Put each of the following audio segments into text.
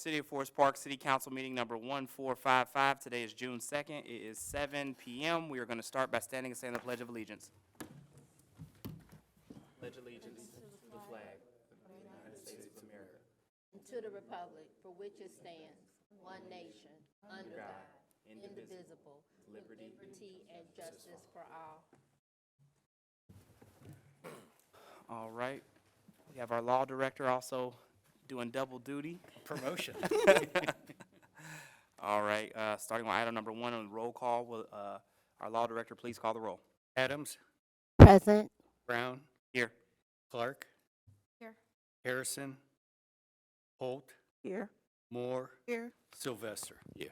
City of Forest Park City Council meeting number 1455. Today is June 2nd. It is 7 p.m. We are going to start by standing and saying the Pledge of Allegiance. Pledge allegiance to the flag of the United States of America, and to the republic for which it stands, one nation, under God, indivisible, with liberty and justice for all. All right. We have our law director also doing double duty. Promotion. All right. Starting with item number 1 on the roll call, will our law director please call the roll? Adams, Present. Brown, Here. Clark. Here. Harrison, Holt, Here. Moore, Here. Sylvester. All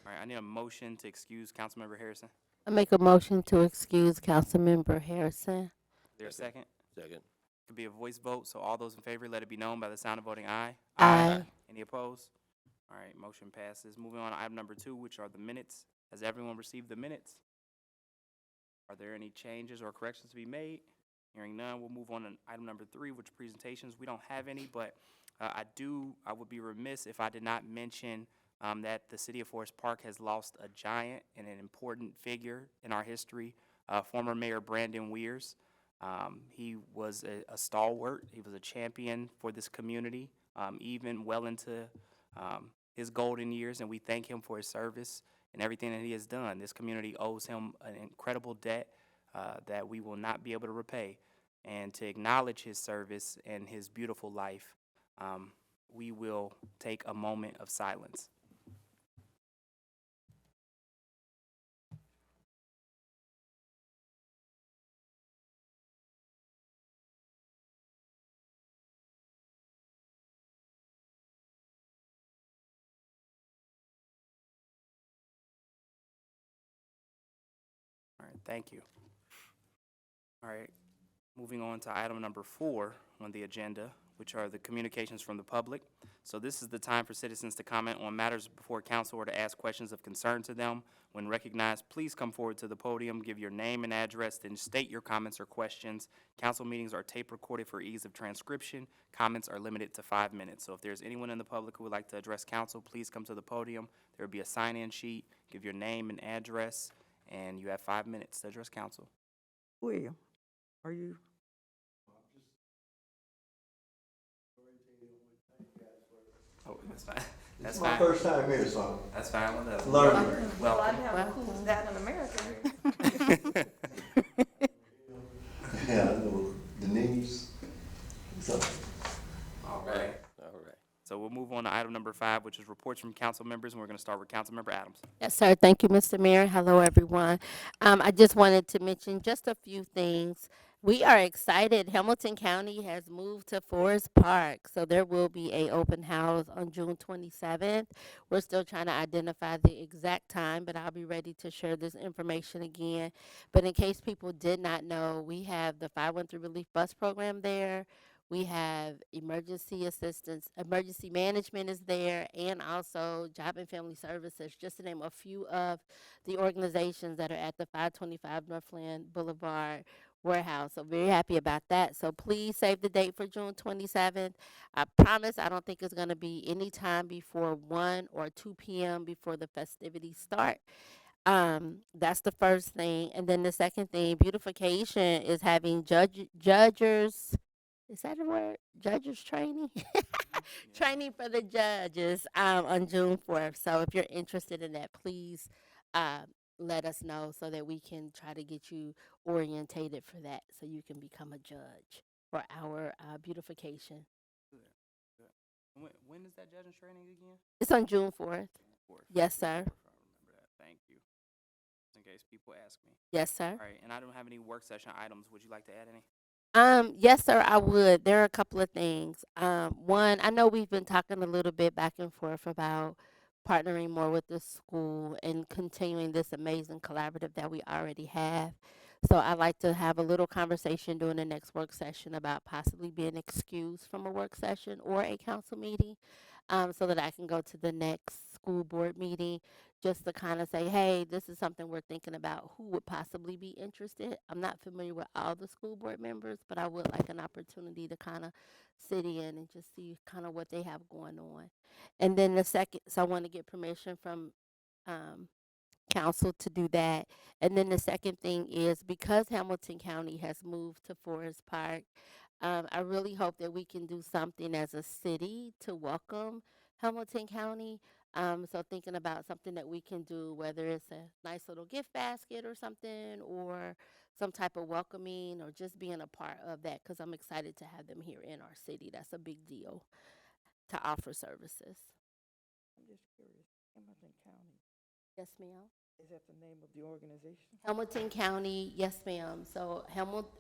right. I need a motion to excuse Councilmember Harrison. I make a motion to excuse Councilmember Harrison. Is there a second? Second. Could be a voice vote, so all those in favor, let it be known by the sound of voting aye. Aye. Any opposed? All right, motion passes. Moving on to item number 2, which are the minutes. Has everyone received the minutes? Are there any changes or corrections to be made? Hearing none, we'll move on to item number 3, which are presentations. We don't have any, but I would be remiss if I did not mention that the City of Forest Park has lost a giant and an important figure in our history, former Mayor Brandon Weirs. He was a stalwart. He was a champion for this community, even well into his golden years, and we thank him for his service and everything that he has done. This community owes him an incredible debt that we will not be able to repay. And to acknowledge his service and his beautiful life, we will take a moment of silence. All right, thank you. All right, moving on to item number 4 on the agenda, which are the communications from the public. So this is the time for citizens to comment on matters before council or to ask questions of concern to them. When recognized, please come forward to the podium, give your name and address, then state your comments or questions. Council meetings are tape recorded for ease of transcription. Comments are limited to 5 minutes. So if there's anyone in the public who would like to address council, please come to the podium. There will be a sign-in sheet. Give your name and address, and you have 5 minutes to address council. William, are you? Oh, that's fine. That's It's my fine. first time here, so That's fine with us. I'm learning. Well, I'd Welcome. have a cool dad in America here. Yeah, I know Denise. So, All right. all right. So we'll move on to item number 5, which is reports from council members, and we're going to start with Councilmember Adams. Yes, sir. Thank you, Mr. Mayor. Hello, everyone. I just wanted to mention just a few things. We are excited. Hamilton County has moved to Forest Park, so there will be a open house on June 27th. We're still trying to identify the exact time, but I'll be ready to share this information again. But in case people did not know, we have the 513 Relief Bus Program there. We have emergency assistance, emergency management is there, and also Job and Family Services, just to name a few of the organizations that are at the 525 Northland Boulevard warehouse. So very happy about that. So please save the date for June 27th. I promise I don't think it's going to be any time before 1 or 2 p.m. before the festivities start. That's the first thing. And then the second thing, beautification is having judges. Is that a word? Judges training? Training for the judges on June 4th. So if you're interested in that, please let us know so that we can try to get you orientated for that so you can become a judge for our beautification. When is that judging training again? It's on June 4th. Yes, sir. I remember that. Thank you. Just in case people ask me. Yes, sir. All right, and I don't have any work session items. Would you like to add any? Yes, sir, I would. There are a couple of things. One, I know we've been talking a little bit back and forth about partnering more with the school and continuing this amazing collaborative that we already have. So I'd like to have a little conversation during the next work session about possibly being excused from a work session or a council meeting, so that I can go to the next school board meeting just to kind of say, hey, this is something we're thinking about. Who would possibly be interested? I'm not familiar with all the school board members, but I would like an opportunity to kind of sit in and just see kind of what they have going on. And then the second, so I want to get permission from um, council to do that. And then the second thing is because Hamilton County has moved to Forest Park, I really hope that we can do something as a city to welcome Hamilton County. So thinking about something that we can do, whether it's a nice little gift basket or something, or some type of welcoming, or just being a part of that, because I'm excited to have them here in our city. That's a big deal to offer services. I'm just curious, Hamilton County, Yes, ma'am. is that the name of the organization? Hamilton County, yes, ma'am. So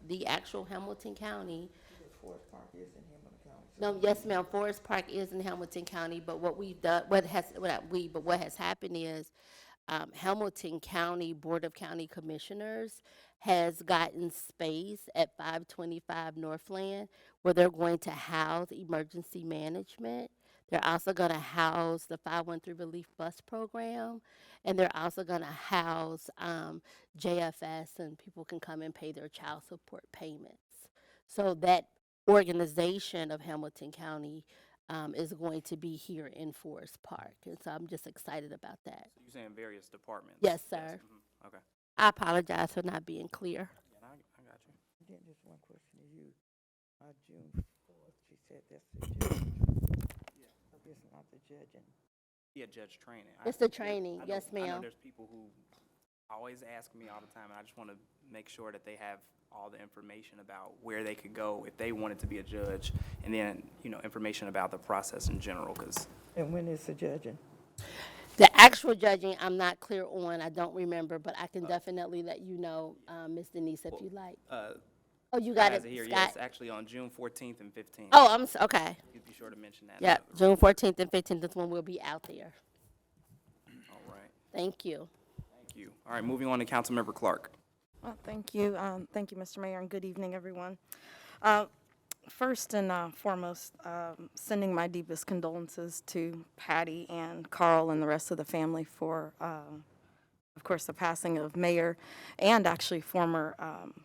the actual Hamilton County. Because Forest Park is in Hamilton County. No, yes, ma'am. Forest Park is in Hamilton County, but what we've done, what has happened is, Hamilton County Board of County Commissioners has gotten space at 525 Northland where they're going to house emergency management. They're also going to house the 513 Relief Bus Program, and they're also going to house JFS, and people can come and pay their child support payments. So that organization of Hamilton County is going to be here in Forest Park, and so I'm just excited about that. So you're saying various departments? Yes, sir. Okay. I apologize for not being clear. Yeah, I got you. Then just one question to you. June 4th, she said that's the judge. Yeah. So it's not the judging. Yeah, judge training. It's the training. I know- Yes, I know ma'am. there's people who always ask me all the time, and I just want to make sure that they have all the information about where they could go if they wanted to be a judge, and then, information about the process in general, because And when is the judging? The actual judging, I'm not clear on. I don't remember, but I can definitely let you know, Ms. Denise, if you like. Oh, you got it, here, Scott? yes, actually on June 14th and 15th. Oh, okay. You'd be sure to mention that. Yep, June 14th and 15th is when we'll be out there. All right, Thank you. thank you. All right, moving on to Councilmember Clark. Well, thank you. Thank you, Mr. Mayor, and good evening, everyone. First and foremost, sending my deepest condolences to Patty and Carl and the rest of the family for, of course, the passing of Mayor and actually former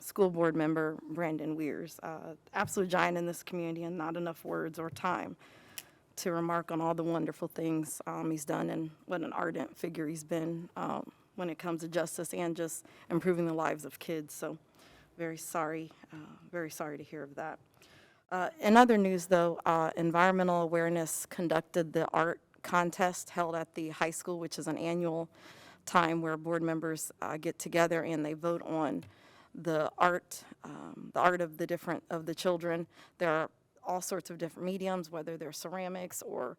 school board member Brandon Weirs. Absolute giant in this community, and not enough words or time to remark on all the wonderful things he's done and what an ardent figure he's been when it comes to justice and just improving the lives of kids. So very sorry to hear of that. In other news, though, Environmental Awareness conducted the art contest held at the high school, which is an annual time where board members get together and they vote on the art of the children. There are all sorts of different mediums, whether they're ceramics or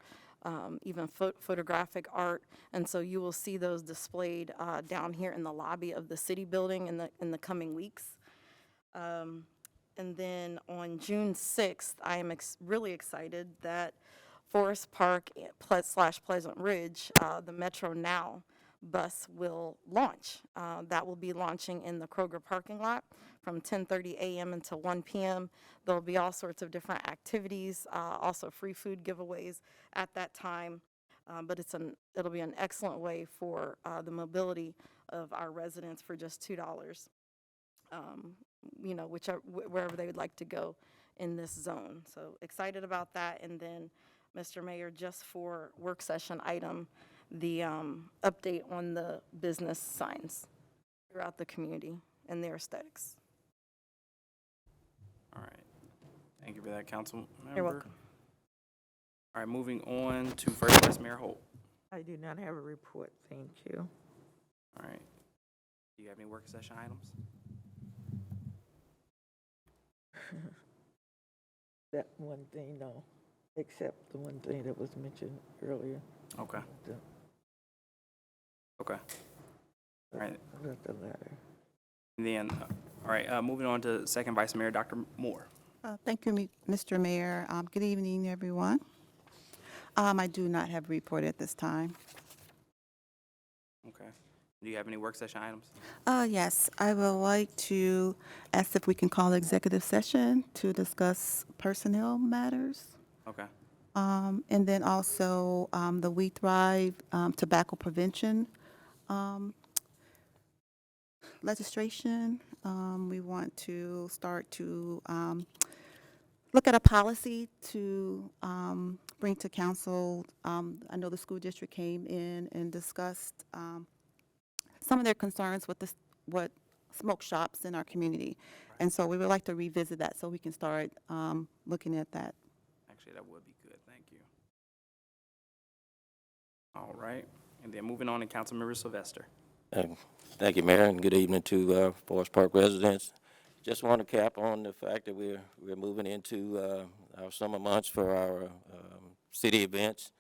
even photographic art, and so you will see those displayed down here in the lobby of the city building in the coming weeks. And then on June 6th, I am really excited that Forest Park / Pleasant Ridge, the Metro Now bus will launch. That will be launching in the Kroger parking lot from 10:30 a.m. until 1 p.m. There'll be all sorts of different activities, also free food giveaways at that time. But it'll be an excellent way for the mobility of our residents for just $2. Wherever they would like to go in this zone. So excited about that. And then, Mr. Mayor, just for work session item, the update on the business signs throughout the community and their aesthetics. All right, thank you for that, Councilmember. You're welcome. All right, moving on to First Vice Mayor Holt. I do not have a report, thank you. All right, do you have any work session items? That one thing, no, except the one thing that was mentioned earlier. Okay, the- okay. All right, About the letter. and then, all right, moving on to Second Vice Mayor, Dr. Moore. Thank you, Mr. Mayor. Good evening, everyone. I do not have a report at this time. Okay. Do you have any work session items? Yes, I would like to ask if we can call executive session to discuss personnel matters. Okay, And then also the We Thrive tobacco prevention legislation. We want to start to look at a policy to bring to council. I know the school district came in and discussed some of their concerns with what smoke shops in our community. And so we would like to revisit that so we can start looking at that. Actually, that would be good. Thank you. All right. And then moving on to Councilmember Sylvester. Thank you, Mayor, and good evening to Forest Park residents. Just want to cap on the fact that we're moving into our summer months for our city events,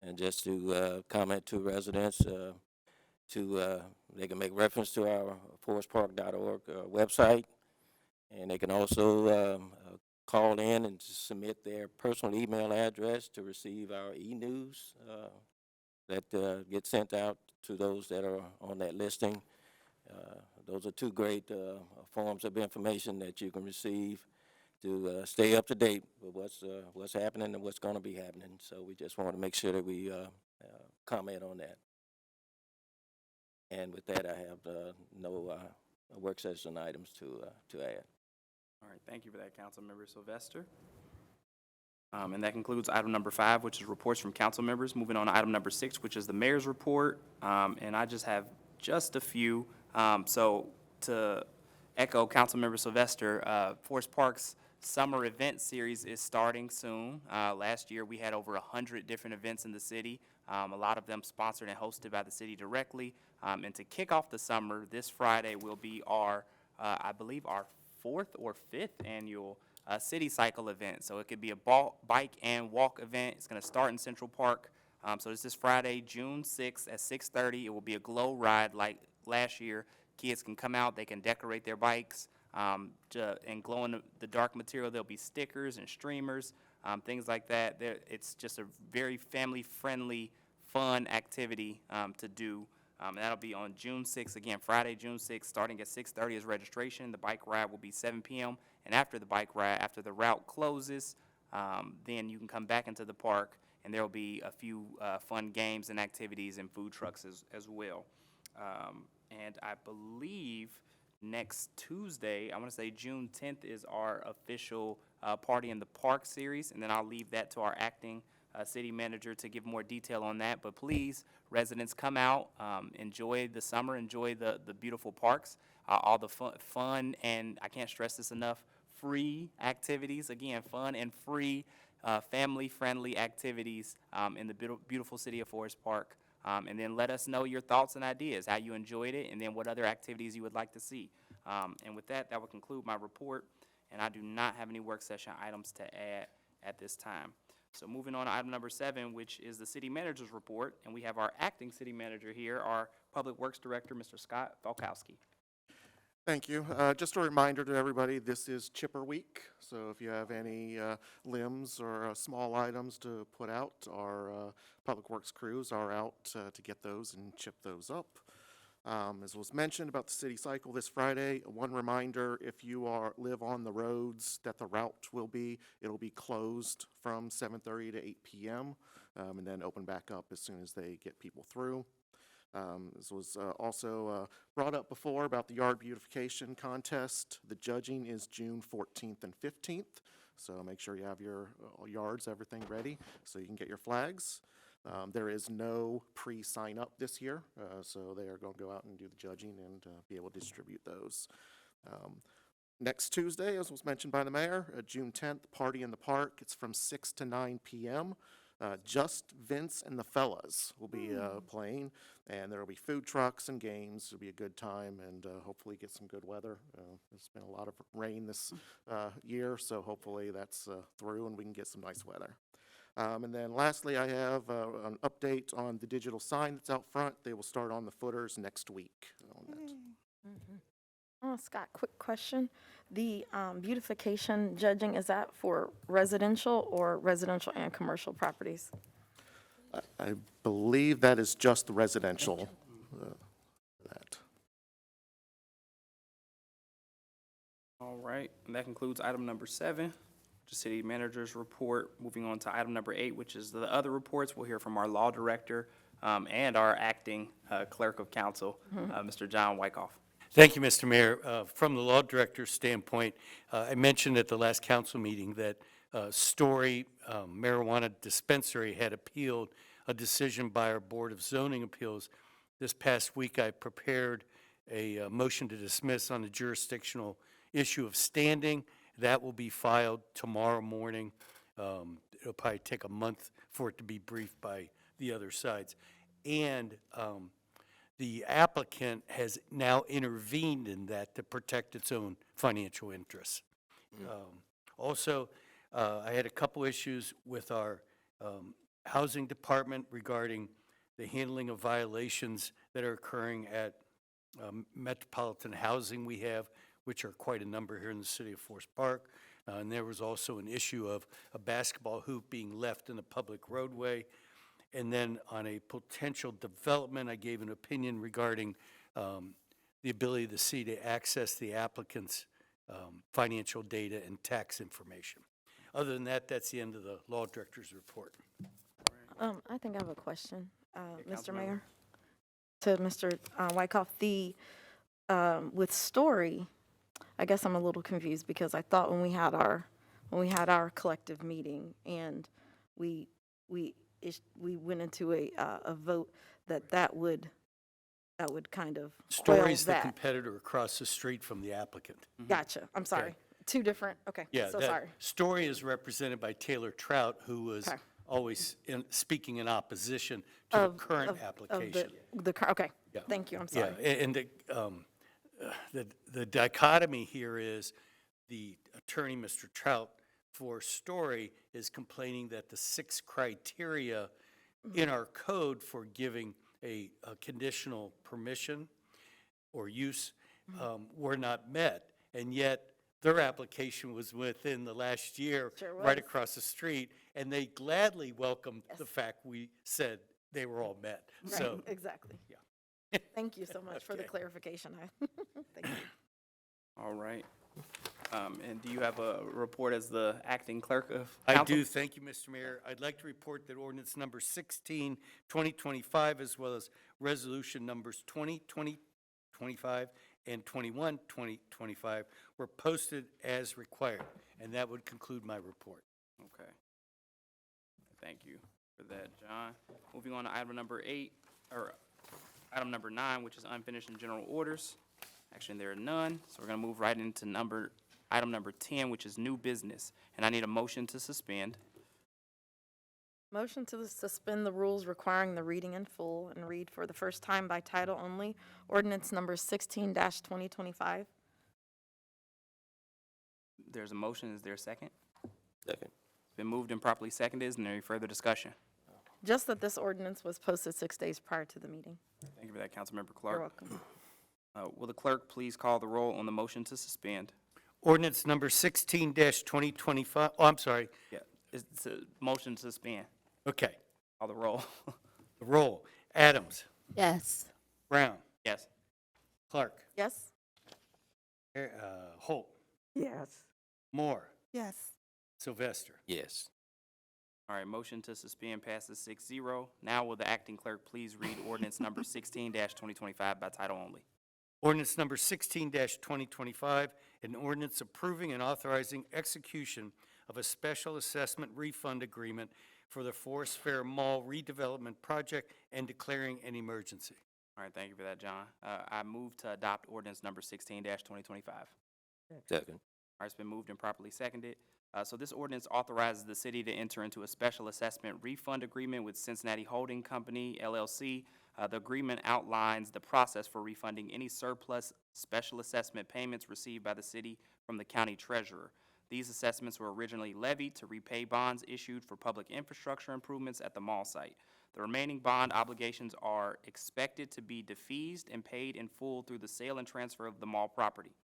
and just to comment to residents they can make reference to our forestpark.org website, and they can also call in and submit their personal email address to receive our e-news that gets sent out to those that are on that listing. Those are two great forms of information that you can receive to stay up to date with what's happening and what's going to be happening. So we just want to make sure that we comment on that. And with that, I have no work session items to add. All right, thank you for that, Councilmember Sylvester. And that concludes item number 5, which is reports from council members. Moving on to item number 6, which is the mayor's report. And I just have a few. So to echo Councilmember Sylvester, Forest Park's summer event series is starting soon. Last year, we had over 100 different events in the city, a lot of them sponsored and hosted by the city directly. And to kick off the summer, this Friday will be our, I believe, our 4th or 5th annual city cycle event. So it could be a bike and walk event. It's going to start in Central Park. So this is Friday, June 6th at 6:30. It will be a glow ride like last year. Kids can come out, they can decorate their bikes and glow in the dark material. There'll be stickers and streamers, things like that. It's just a very family-friendly, fun activity to do. And that'll be on June 6th, again, Friday, June 6th, starting at 6:30 is registration. The bike ride will be 7 p.m. And after the bike ride, after the route closes, then you can come back into the park, and there will be a few fun games and activities and food trucks as well. And I believe next Tuesday, I want to say June 10th, is our official Party in the Park series, and then I'll leave that to our acting city manager to give more detail on that. But please, residents, come out, enjoy the summer, enjoy the beautiful parks, all the fun, and I can't stress this enough, free activities. Again, fun and free, family-friendly activities in the beautiful city of Forest Park. And then let us know your thoughts and ideas, how you enjoyed it, and then what other activities you would like to see. And with that, that will conclude my report, and I do not have any work session items to add at this time. So moving on to item number 7, which is the city manager's report, and we have our acting city manager here, our Public Works Director, Mr. Scott Falkowski. Thank you. Just a reminder to everybody, this is chipper week, so if you have any limbs or small items to put out, our Public Works crews are out to get those and chip those up. As was mentioned about the city cycle this Friday, one reminder, if you live on the roads that the route will be, it'll be closed from 7:30 to 8 p.m. And then open back up as soon as they get people through. This was also brought up before about the yard beautification contest. The judging is June 14th and 15th, so make sure you have your yards, everything ready, so you can get your flags. There is no pre-sign up this year, so they are going to go out and do the judging and be able to distribute those. Next Tuesday, as was mentioned by the mayor, June 10th, Party in the Park. It's from 6 to 9 p.m. Just Vince and the Fellas will be playing, and there will be food trucks and games. It'll be a good time, and hopefully get some good weather. There's been a lot of rain this year, so hopefully that's through and we can get some nice weather. And then lastly, I have an update on the digital sign that's out front. They will start on the footers next week on that. Scott, quick question. The beautification judging, is that for residential or residential and commercial properties? I believe that is just the residential. That. All right, and that concludes item number 7, the city manager's report. Moving on to item number 8, which is the other reports. We'll hear from our law director, and our acting clerk of council, Mr. John Wyckoff. Thank you, Mr. Mayor. From the law director's standpoint, I mentioned at the last council meeting that Story Marijuana Dispensary had appealed a decision by our Board of Zoning Appeals. This past week, I prepared a motion to dismiss on the jurisdictional issue of standing. That will be filed tomorrow morning. It'll probably take a month for it to be briefed by the other sides. And the applicant has now intervened in that to protect its own financial interests. Also, I had a couple issues with our housing department regarding the handling of violations that are occurring at metropolitan housing we have, which are quite a number here in the city of Forest Park. And there was also an issue of a basketball hoop being left in a public roadway. And then on a potential development, I gave an opinion regarding the ability of the city to access the applicant's financial data and tax information. Other than that, that's the end of the law director's report. I think I have a question, Mr. Councilmember. Mayor, to Mr. Wyckoff. With Story, I guess I'm a little confused because I thought when we had our collective meeting and we went into a vote that would kind of quell Story's the that. competitor across the street from the applicant. Gotcha. I'm sorry. Two different. Okay. Yeah, So that sorry. Story is represented by Taylor Trout, who was Okay. always speaking in opposition to the current Of application. okay. Yeah. Thank you. I'm Yeah, sorry. and the dichotomy here is the attorney, Mr. Trout, for Story is complaining that the 6 criteria in our code for giving a conditional permission or use were not met, and yet their application was within the last year, Sure right was. across the street, and they gladly welcomed the fact we said they were all met. So, Right, exactly. yeah. Thank you so much for the Okay. clarification. Thank you. All right. And do you have a report as the acting clerk of I council? do, thank you, Mr. Mayor. I'd like to report that ordinance number 16, 2025, as well as resolution numbers 20, 2025, and 21, 2025 were posted as required, and that would conclude my report. Okay. Thank you for that, John. Moving on to item number 8, or item number 9, which is unfinished and general orders. Actually, there are none, so we're going to move right into item number 10, which is new business. And I need a motion to suspend. Motion to suspend the rules requiring the reading in full and read for the first time by title only, ordinance number 16-2025. There's a motion. Is there a second? Second. It's been moved and properly seconded. Is there any further discussion? Just that this ordinance was posted 6 days prior to the meeting. Thank you for that, Councilmember You're Clark. welcome. Will the clerk please call the roll on the motion to suspend? Ordinance number 16-2025, oh, I'm sorry, Yeah, it's a motion to suspend. okay. Call the roll. The roll, Adams, Yes. Brown, Yes. Clark, Yes? Holt, Yes. Moore, Yes. Sylvester. Yes. All right, motion to suspend passes 6-0. Now will the acting clerk please read ordinance number 16-2025 by title only? Ordinance number 16-2025, an ordinance approving and authorizing execution of a special assessment refund agreement for the Forest Fair Mall redevelopment project and declaring an emergency. All right, thank you for that, John. I move to adopt ordinance number 16-2025. Second. All right, it's been moved and properly seconded. So this ordinance authorizes the city to enter into a special assessment refund agreement with Cincinnati Holding Company, LLC. The agreement outlines the process for refunding any surplus special assessment payments received by the city from the county treasurer. These assessments were originally levied to repay bonds issued for public infrastructure improvements at the mall site. The remaining bond obligations are expected to be defeased and paid in full through the sale and transfer of the mall property.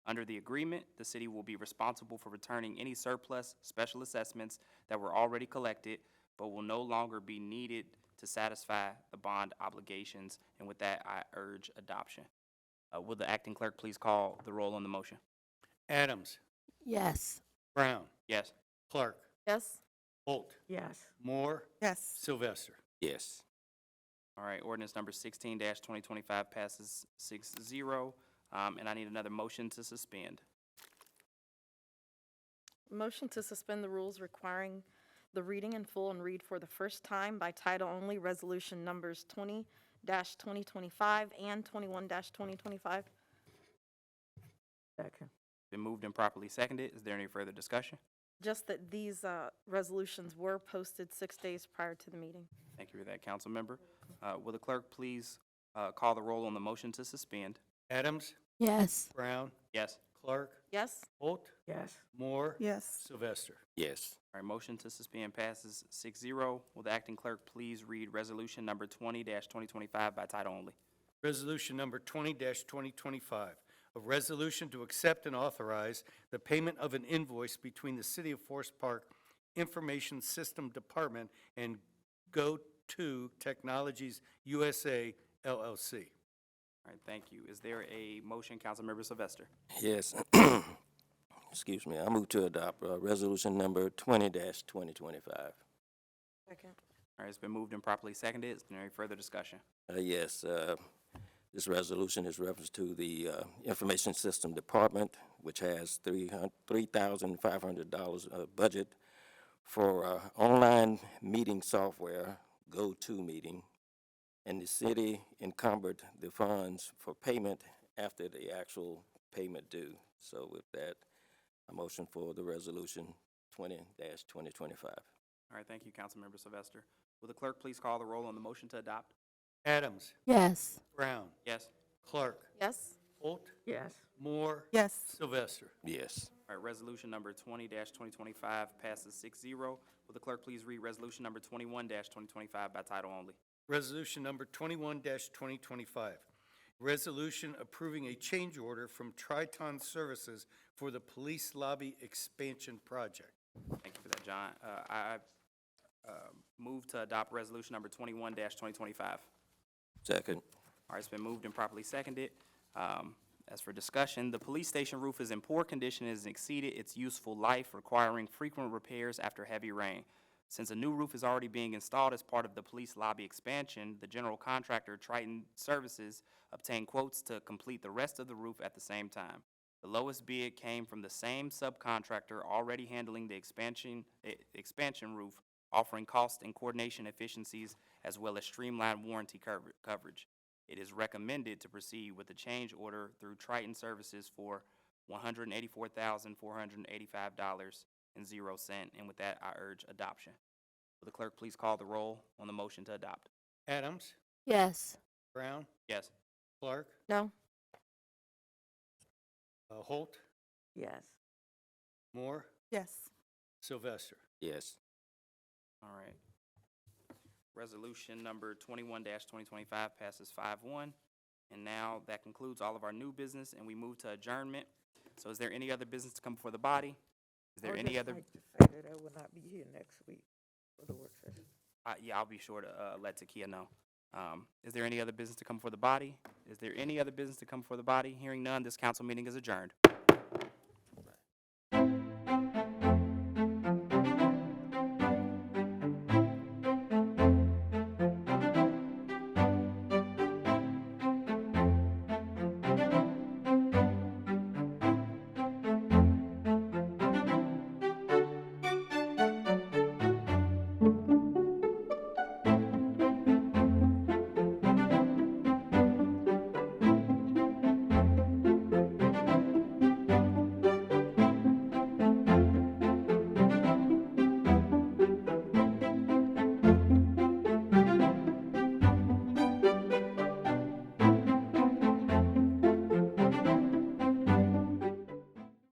Under the agreement, the city will be responsible for returning any surplus special assessments that were already collected but will no longer be needed to satisfy the bond obligations. And with that, I urge adoption. Will the acting clerk please call the roll on the motion? Adams, Yes. Brown, Yes. Clark, Yes? Holt, Yes. Moore, Yes. Sylvester. Yes. All right, ordinance number 16-2025 passes 6-0. And I need another motion to suspend. Motion to suspend the rules requiring the reading in full and read for the first time by title only resolution numbers 20-2025 and 21-2025. Second. Been moved and properly seconded. Is there any further discussion? Just that these resolutions were posted 6 days prior to the meeting. Thank you for that, council member. Will the clerk please call the roll on the motion to suspend? Adams, Yes. Brown, Yes. Clark, Yes? Holt, Yes. Moore, Yes. Sylvester. Yes. All right, motion to suspend passes 6-0. Will the acting clerk please read resolution number 20-2025 by title only? Resolution number 20-2025, a resolution to accept and authorize the payment of an invoice between the City of Forest Park Information System Department and Go2 Technologies USA LLC. All right, thank you. Is there a motion, Councilmember Sylvester? Yes. Excuse me. I move to adopt resolution number 20-2025. Second. All right, it's been moved and properly seconded. Is there any further discussion? Yes, this resolution is reference to the Information System Department, which has $3,500 budget for online meeting software, GoToMeeting, and the city encumbered the funds for payment after the actual payment due. So with that, a motion for the resolution 20-2025. All right, thank you, Councilmember Sylvester. Will the clerk please call the roll on the motion to adopt? Adams, Yes. Brown, Yes. Clark, Yes? Holt, Yes. Moore, Yes. Sylvester. Yes. All right, resolution number 20-2025 passes 6-0. Will the clerk please read resolution number 21-2025 by title only? Resolution number 21-2025, resolution approving a change order from Triton Services for the police lobby expansion project. Thank you for that, John. I move to adopt resolution number 21-2025. Second. All right, it's been moved and properly seconded. As for discussion, the police station roof is in poor condition and has exceeded its useful life, requiring frequent repairs after heavy rain. Since a new roof is already being installed as part of the police lobby expansion, the general contractor, Triton Services, obtained quotes to complete the rest of the roof at the same time. The lowest bid came from the same subcontractor already handling the expansion roof, offering cost and coordination efficiencies as well as streamlined warranty coverage. It is recommended to proceed with the change order through Triton Services for $184,485.00. And with that, I urge adoption. Will the clerk please call the roll on the motion to adopt? Adams, Yes. Brown, Yes. Clark, No? Holt, Yes. Moore, Yes. Sylvester. Yes. All right. Resolution number 21-2025 passes 5-1. And now that concludes all of our new business, and we move to adjournment. So is there any other business to come before the body? Is there any other? I would just like to say that I will not be here next week for the work session. Yeah, I'll be sure to let Takia know. Is there any other business to come before the body? Is there any other business to come before the body? Hearing none, this council meeting is adjourned.